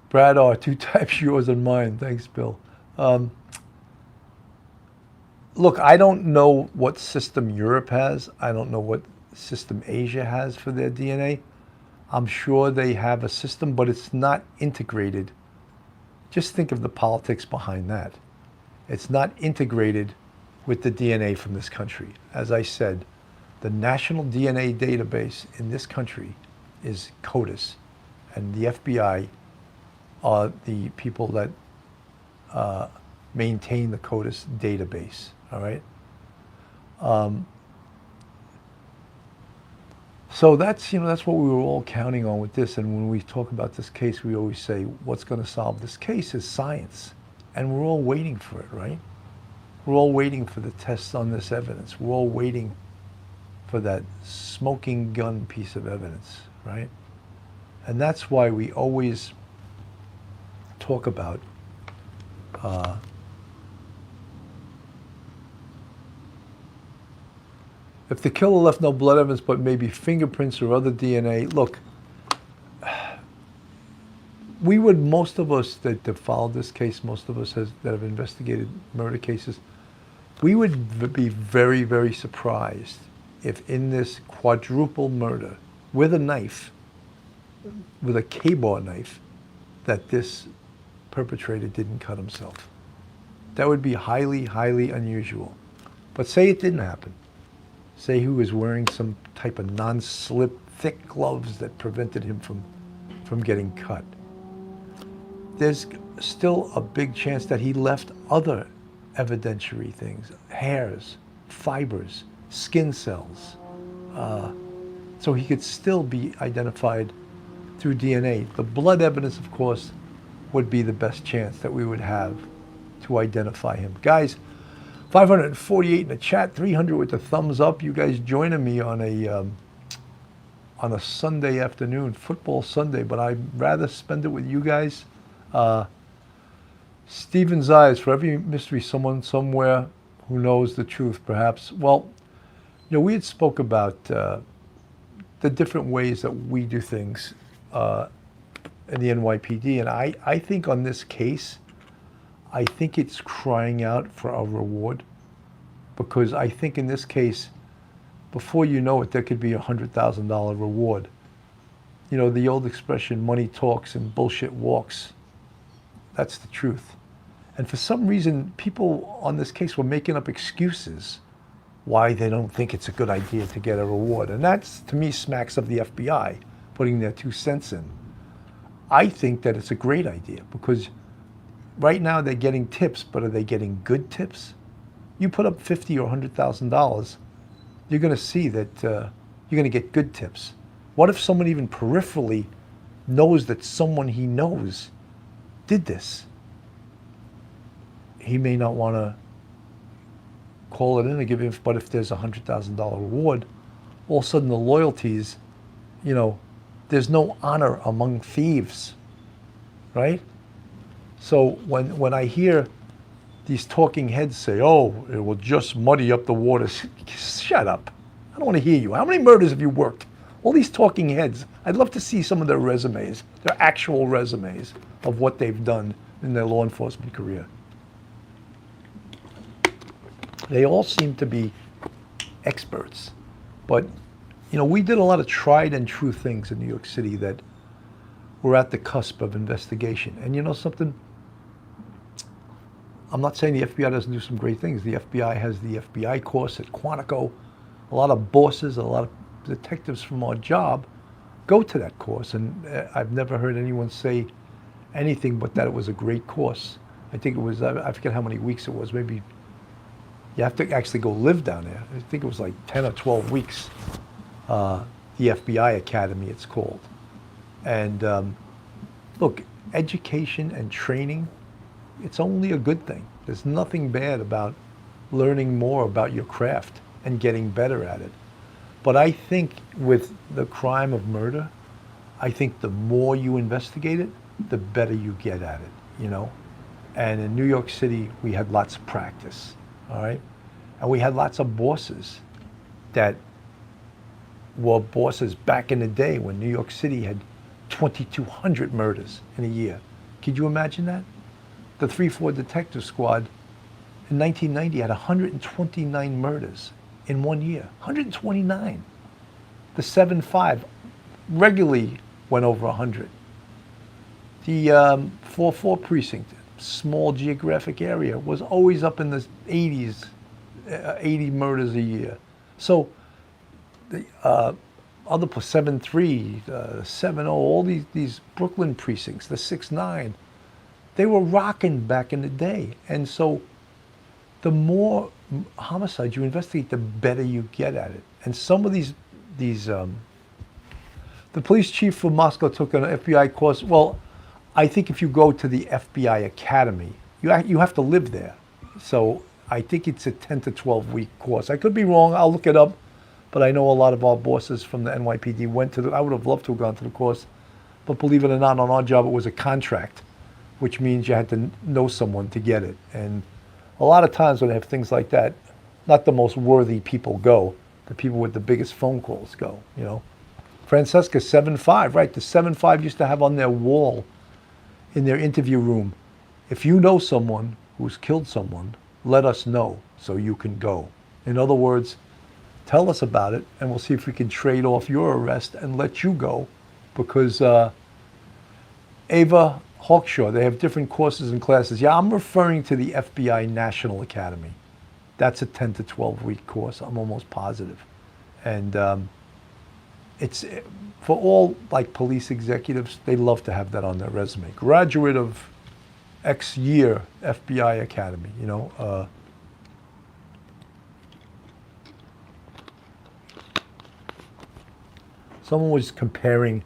Brad R, 2 types, yours and mine. Thanks, Bill. Look, I don't know what system Europe has. I don't know what system Asia has for their DNA. I'm sure they have a system, but it's not integrated. Just think of the politics behind that. It's not integrated with the DNA from this country. As I said, the national DNA database in this country is CODIS, and the FBI are the people that maintain the CODIS database, all right? So that's, you know, that's what we were all counting on with this. And when we talk about this case, we always say, what's going to solve this case is science. And we're all waiting for it, right? We're all waiting for the tests on this evidence. We're all waiting for that smoking gun piece of evidence, right? And that's why we always talk about if the killer left no blood evidence but maybe fingerprints or other DNA, look, we would, most of us that follow this case, most of us that have investigated murder cases, we would be very, very surprised if in this quadruple murder with a knife, with a K-bar knife, that this perpetrator didn't cut himself. That would be highly, highly unusual. But say it didn't happen. Say he was wearing some type of non-slip, thick gloves that prevented him from getting cut. There's still a big chance that he left other evidentiary things, hairs, fibers, skin cells. So he could still be identified through DNA. The blood evidence, of course, would be the best chance that we would have to identify him. Guys, 548 in the chat, 300 with the thumbs up. You guys joining me on a Sunday afternoon, football Sunday, but I'd rather spend it with you guys. Stephen's eyes, for every mystery, someone somewhere who knows the truth, perhaps. Well, you know, we had spoke about the different ways that we do things in the NYPD, and I think on this case, I think it's crying out for a reward, because I think in this case, before you know it, there could be a $100,000 reward. You know, the old expression, money talks and bullshit walks. That's the truth. And for some reason, people on this case were making up excuses why they don't think it's a good idea to get a reward. And that's, to me, smacks of the FBI putting their 2 cents in. I think that it's a great idea, because right now they're getting tips, but are they getting good tips? You put up $50,000 or $100,000, you're going to see that you're going to get good tips. What if someone even peripherally knows that someone he knows did this? He may not want to call it in and give it, but if there's a $100,000 reward, all of a sudden the loyalties, you know, there's no honor among thieves, right? So when I hear these talking heads say, oh, it will just muddy up the waters, shut up. I don't want to hear you. How many murders have you worked? All these talking heads, I'd love to see some of their resumes, their actual resumes of what they've done in their law enforcement career. They all seem to be experts. But, you know, we did a lot of tried and true things in New York City that were at the cusp of investigation. And you know something? I'm not saying the FBI doesn't do some great things. The FBI has the FBI course at Quantico. A lot of bosses, a lot of detectives from our job go to that course. And I've never heard anyone say anything but that it was a great course. I think it was, I forget how many weeks it was, maybe you have to actually go live down there. I think it was like 10 or 12 weeks, the FBI Academy it's called. And look, education and training, it's only a good thing. There's nothing bad about learning more about your craft and getting better at it. But I think with the crime of murder, I think the more you investigate it, the better you get at it, you know? And in New York City, we had lots of practice, all right? And we had lots of bosses that were bosses back in the day when New York City had 2,200 murders in a year. Could you imagine that? The 3-4 detective squad in 1990 had 129 murders in 1 year. 129. The 7-5 regularly went over 100. The 4-4 precinct, small geographic area, was always up in the 80s, 80 murders a year. So the other 7-3, 7-0, all these Brooklyn precincts, the 6-9, they were rocking back in the day. And so the more homicides you investigate, the better you get at it. And some of these the police chief from Moscow took an FBI course. Well, I think if you go to the FBI Academy, you have to live there. So I think it's a 10 to 12 week course. I could be wrong. I'll look it up. But I know a lot of our bosses from the NYPD went to I would have loved to have gone to the course. But believe it or not, on our job, it was a contract, which means you had to know someone to get it. And a lot of times when they have things like that, not the most worthy people go. The people with the biggest phone calls go, you know. Francesca, 7-5, right? The 7-5 used to have on their wall in their interview room, if you know someone who's killed someone, let us know so you can go. In other words, tell us about it and we'll see if we can trade off your arrest and let you go, because Ava Hawkshaw, they have different courses and classes. Yeah, I'm referring to the FBI National Academy. That's a 10 to 12 week course, I'm almost positive. And it's for all like police executives, they love to have that on their resume. Graduate of X year FBI Academy, you know. Someone was comparing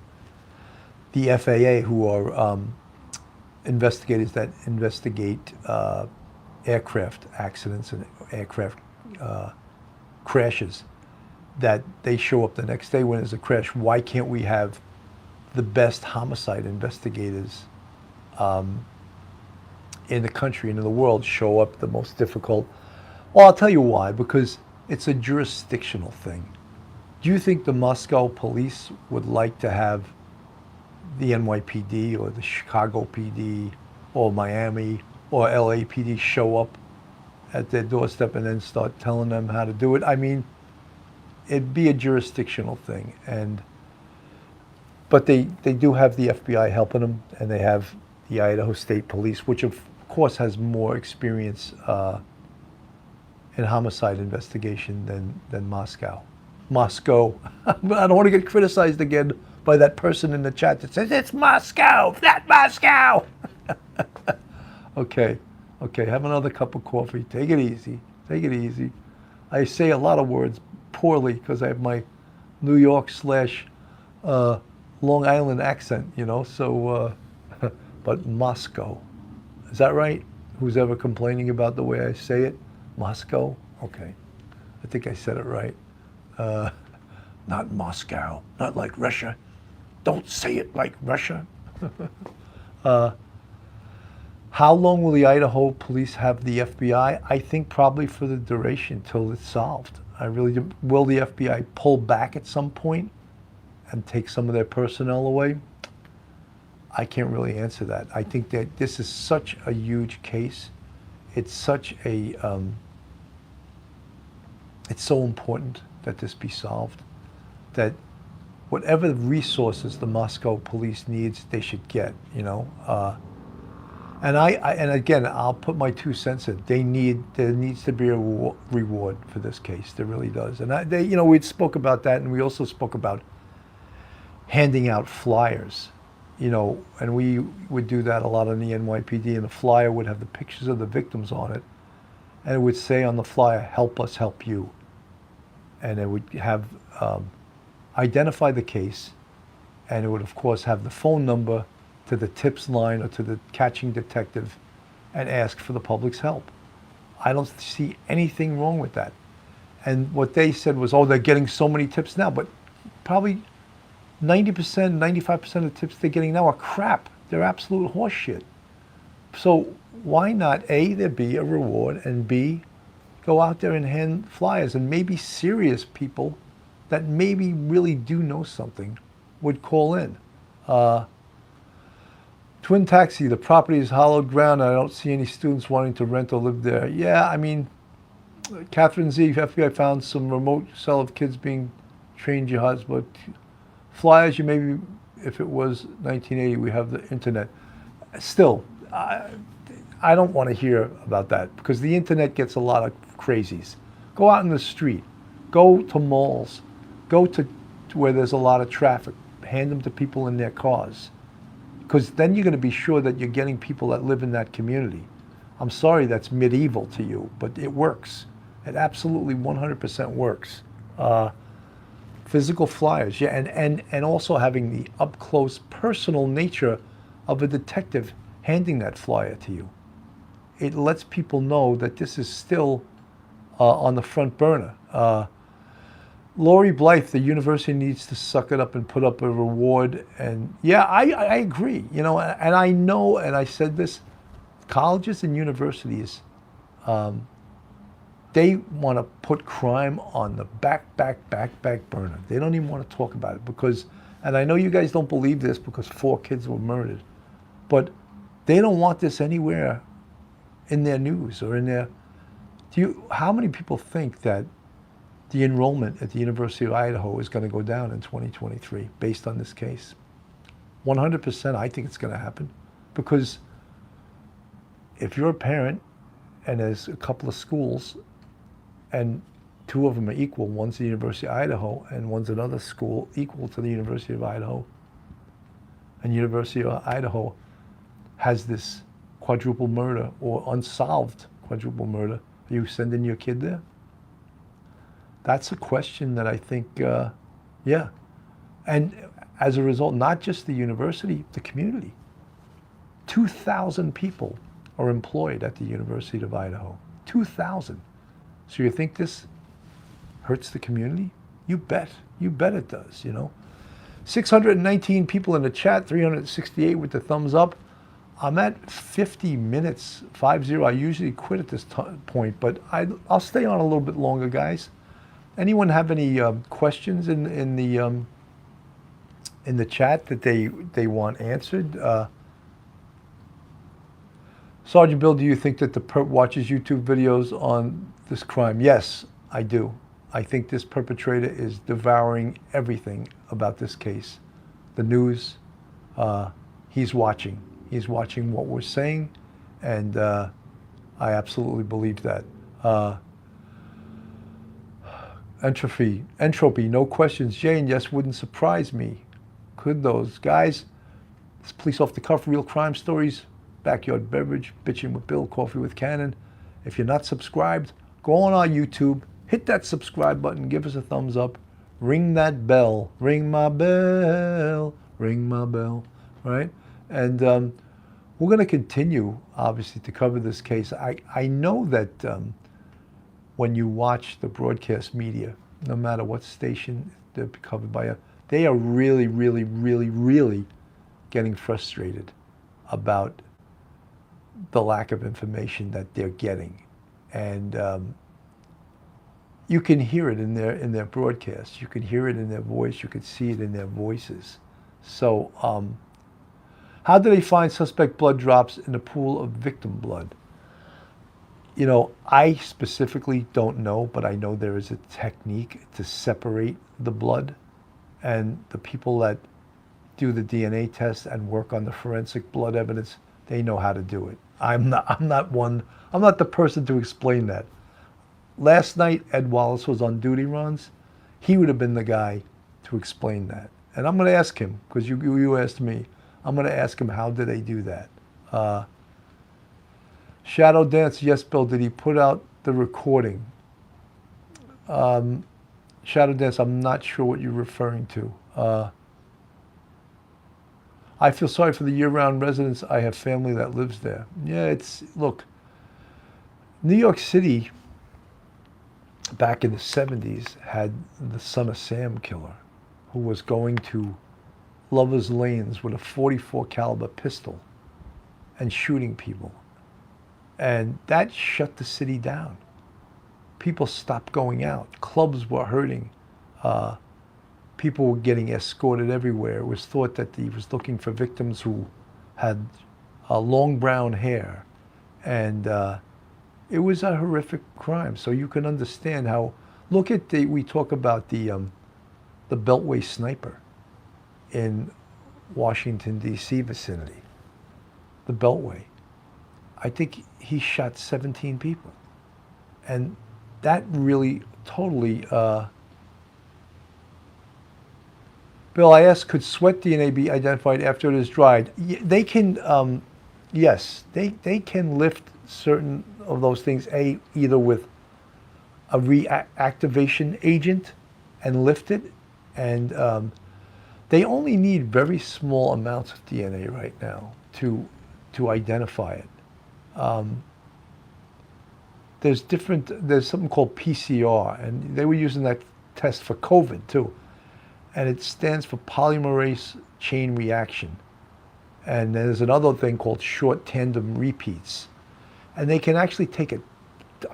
the FAA, who are investigators that investigate aircraft accidents and aircraft crashes, that they show up the next day when there's a crash. Why can't we have the best homicide investigators in the country and in the world show up the most difficult? Well, I'll tell you why, because it's a jurisdictional thing. Do you think the Moscow police would like to have the NYPD or the Chicago PD or Miami or LAPD show up at their doorstep and then start telling them how to do it? I mean, it'd be a jurisdictional thing. But they do have the FBI helping them, and they have the Idaho State Police, which of course has more experience in homicide investigation than Moscow. Moscow. I don't want to get criticized again by that person in the chat that says, it's Moscow, not Moscow. Okay, have another cup of coffee. Take it easy. I say a lot of words poorly because I have my New York / Long Island accent, you know, so, but Moscow. Is that right? Who's ever complaining about the way I say it? Moscow? Okay. I think I said it right. Not Moscow, not like Russia. Don't say it like Russia. How long will the Idaho police have the FBI? I think probably for the duration till it's solved. I really do. Will the FBI pull back at some point and take some of their personnel away? I can't really answer that. I think that this is such a huge case. It's such a, it's so important that this be solved, that whatever resources the Moscow police needs, they should get, you know. And again, I'll put my 2 cents in. There needs to be a reward for this case. There really does. And you know, we spoke about that, and we also spoke about handing out flyers, you know, and we would do that a lot on the NYPD, and the flyer would have the pictures of the victims on it, and it would say on the flyer, help us help you. And it would have identify the case, and it would of course have the phone number to the tips line or to the catching detective and ask for the public's help. I don't see anything wrong with that. And what they said was, oh, they're getting so many tips now, but probably 90%, 95% of the tips they're getting now are crap. They're absolute horseshit. So why not, A, there be a reward, and B, go out there and hand flyers, and maybe serious people that maybe really do know something would call in. Twin Taxi, the property is hollowed ground. I don't see any students wanting to rent or live there. Yeah, I mean, Catherine Z, FBI found some remote cell of kids being trained jihads, but flyers, you maybe, if it was 1980, we have the internet. Still, I don't want to hear about that, because the internet gets a lot of crazies. Go out in the street, go to malls, go to where there's a lot of traffic, hand them to people in their cars, because then you're going to be sure that you're getting people that live in that community. I'm sorry that's medieval to you, but it works. It absolutely 100% works. Physical flyers, yeah, and also having the up-close personal nature of a detective handing that flyer to you. It lets people know that this is still on the front burner. Lori Blythe, the university needs to suck it up and put up a reward. And yeah, I agree. You know, and I know, and I said this, colleges and universities, they want to put crime on the back burner. They don't even want to talk about it because, and I know you guys don't believe this because 4 kids were murdered, but They don't want this anywhere in their news or in their... How many people think that the enrollment at the University of Idaho is going to go down in 2023 based on this case? 100% I think it's going to happen, because if you're a parent and there's a couple of schools and two of them are equal, one's the University of Idaho and one's another school equal to the University of Idaho, and University of Idaho has this quadruple murder or unsolved quadruple murder, are you sending your kid there? That's a question that I think, yeah. And as a result, not just the university, the community. 2,000 people are employed at the University of Idaho. 2,000. So you think this hurts the community? You bet. You bet it does, you know. 619 people in the chat, 368 with the thumbs up. I'm at 50 minutes, 50. I usually quit at this point, but I'll stay on a little bit longer, guys. Anyone have any questions in the chat that they want answered? Sergeant Bill, do you think that the perp watches YouTube videos on this crime? Yes, I do. I think this perpetrator is devouring everything about this case. The news, he's watching. He's watching what we're saying, and I absolutely believe that. Entropy, no questions. Jane, yes, wouldn't surprise me. Could those guys? This police off the cuff, real crime stories, backyard beverage, bitching with Bill, coffee with Cannon. If you're not subscribed, go on our YouTube, hit that subscribe button, give us a thumbs up, ring that bell, ring my bell, ring my bell, right? And we're going to continue, obviously, to cover this case. I know that when you watch the broadcast media, no matter what station they're covered by, they are really, really, really, really getting frustrated about the lack of information that they're getting. And you can hear it in their broadcasts. You can hear it in their voice. You can see it in their voices. So how do they find suspect blood drops in a pool of victim blood? You know, I specifically don't know, but I know there is a technique to separate the blood, and the people that do the DNA test and work on the forensic blood evidence, they know how to do it. I'm not the person to explain that. Last night, Ed Wallace was on duty runs. He would have been the guy to explain that. And I'm going to ask him, because you asked me. I'm going to ask him, how did they do that? Shadow Dance, yes, Bill, did he put out the recording? Shadow Dance, I'm not sure what you're referring to. I feel sorry for the year-round residents. I have family that lives there. Yeah, look, New York City, back in the 70s, had the Son of Sam killer, who was going to Lover's Lanes with a .44 caliber pistol and shooting people. And that shut the city down. People stopped going out. Clubs were hurting. People were getting escorted everywhere. It was thought that he was looking for victims who had long brown hair. And it was a horrific crime. So you can understand how, look at we talk about the Beltway sniper in Washington, D.C. vicinity. The Beltway. I think he shot 17 people. And that really totally... Bill, I asked, could sweat DNA be identified after it is dried? They can, yes, they can lift certain of those things, either with a reactivation agent and lift it, and they only need very small amounts of DNA right now to identify it. There's something called PCR, and they were using that test for COVID too. And it stands for polymerase chain reaction. And there's another thing called short tandem repeats. And they can actually take a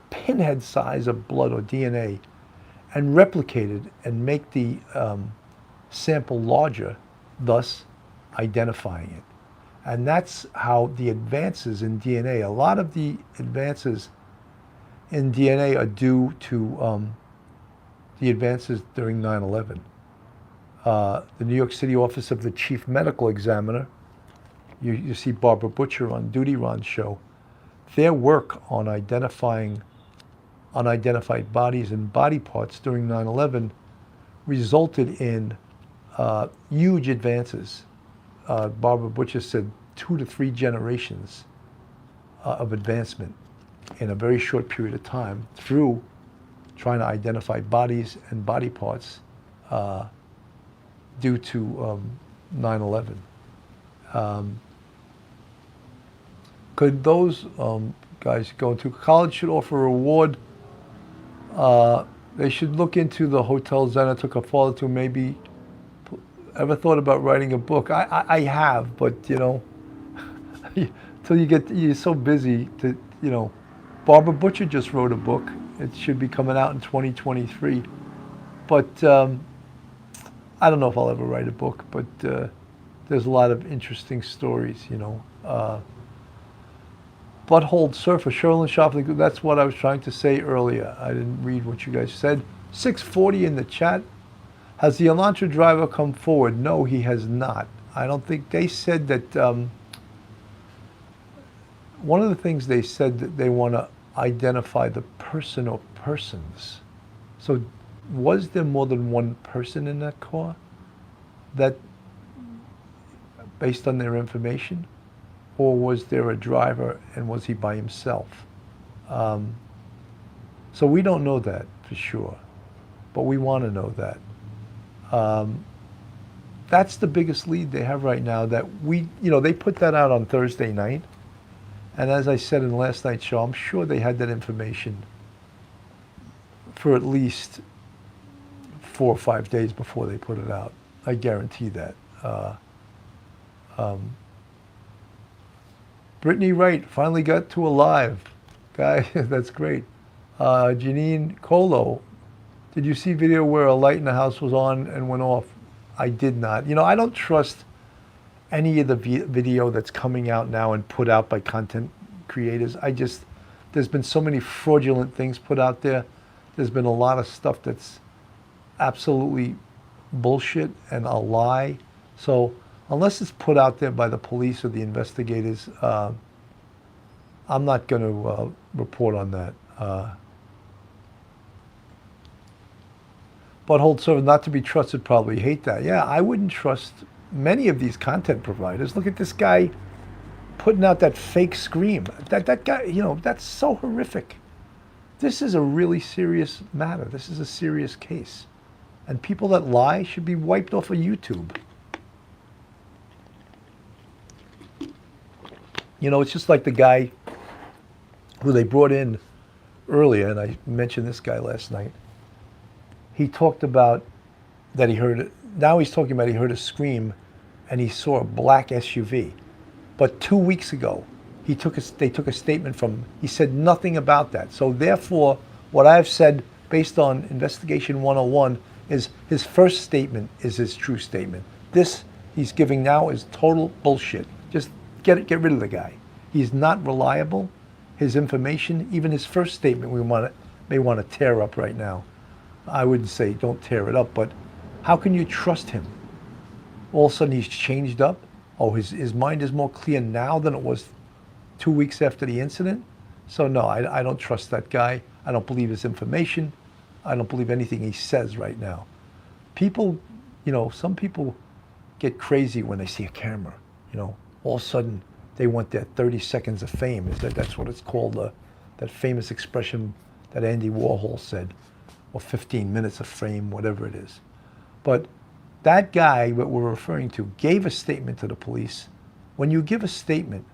pinhead size of blood or DNA and replicate it and make the sample larger, thus identifying it. And that's how the advances in DNA, a lot of the advances in DNA are due to the advances during 9/11. The New York City Office of the Chief Medical Examiner, you see Barbara Butcher on Duty Ron's show, their work on identifying unidentified bodies and body parts during 9/11 resulted in huge advances. Barbara Butcher said 2 to 3 generations of advancement in a very short period of time through trying to identify bodies and body parts due to 9/11. Could those guys go into college should offer a reward? They should look into the hotels Zena took her father to. Maybe ever thought about writing a book? I have, but you know, till you're so busy to, you know. Barbara Butcher just wrote a book. It should be coming out in 2023. But I don't know if I'll ever write a book, but there's a lot of interesting stories, you know. Butthole Surfer, Sherlin Shopping, that's what I was trying to say earlier. I didn't read what you guys said. 640 in the chat. Has the Elantra driver come forward? No, he has not. I don't think they said that. One of the things they said that they want to identify the person or persons. So was there more than one person in that car that, based on their information? Or was there a driver and was he by himself? So we don't know that for sure, but we want to know that. That's the biggest lead they have right now, that we, you know, they put that out on Thursday night. And as I said in last night's show, I'm sure they had that information for at least 4 or 5 days before they put it out. I guarantee that. Brittany Wright finally got to a live. Guy, that's great. Janine Colo, did you see video where a light in the house was on and went off? I did not. You know, I don't trust any of the video that's coming out now and put out by content creators. There's been so many fraudulent things put out there. There's been a lot of stuff that's absolutely bullshit and a lie. So unless it's put out there by the police or the investigators, I'm not going to report on that. Butthole Server, not to be trusted, probably hate that. Yeah, I wouldn't trust many of these content providers. Look at this guy putting out that fake scream. That guy, you know, that's so horrific. This is a really serious matter. This is a serious case. And people that lie should be wiped off of YouTube. You know, it's just like the guy who they brought in earlier, and I mentioned this guy last night. He talked about that he heard it. Now he's talking about he heard a scream and he saw a black SUV. But 2 weeks ago, they took a statement from, he said nothing about that. So therefore, what I've said based on Investigation 101 is his first statement is his true statement. This he's giving now is total bullshit. Just get rid of the guy. He's not reliable. His information, even his first statement, may want to tear up right now. I wouldn't say don't tear it up, but how can you trust him? All of a sudden he's changed up. Oh, his mind is more clear now than it was 2 weeks after the incident. So no, I don't trust that guy. I don't believe his information. I don't believe anything he says right now. People, you know, some people get crazy when they see a camera. You know, all of a sudden they want their 30 seconds of fame. That's what it's called, that famous expression that Andy Warhol said, or 15 minutes of fame, whatever it is. But that guy, what we're referring to, gave a statement to the police. When you give a statement,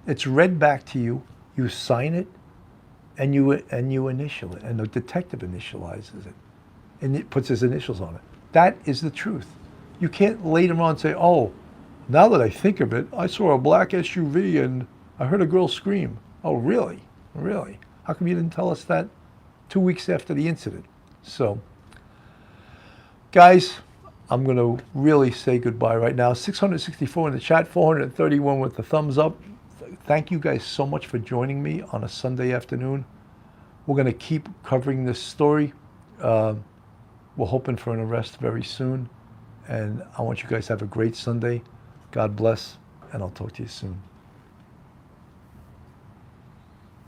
it's read back to you, you sign it, and you initial it, and the detective initializes it, and it puts his initials on it. That is the truth. You can't later on say, oh, now that I think of it, I saw a black SUV and I heard a girl scream. Oh, really? Really? How come you didn't tell us that 2 weeks after the incident? So, guys, I'm going to really say goodbye right now. 664 in the chat, 431 with the thumbs up. Thank you guys so much for joining me on a Sunday afternoon. We're going to keep covering this story. We're hoping for an arrest very soon. And I want you guys to have a great Sunday. God bless, and I'll talk to you soon.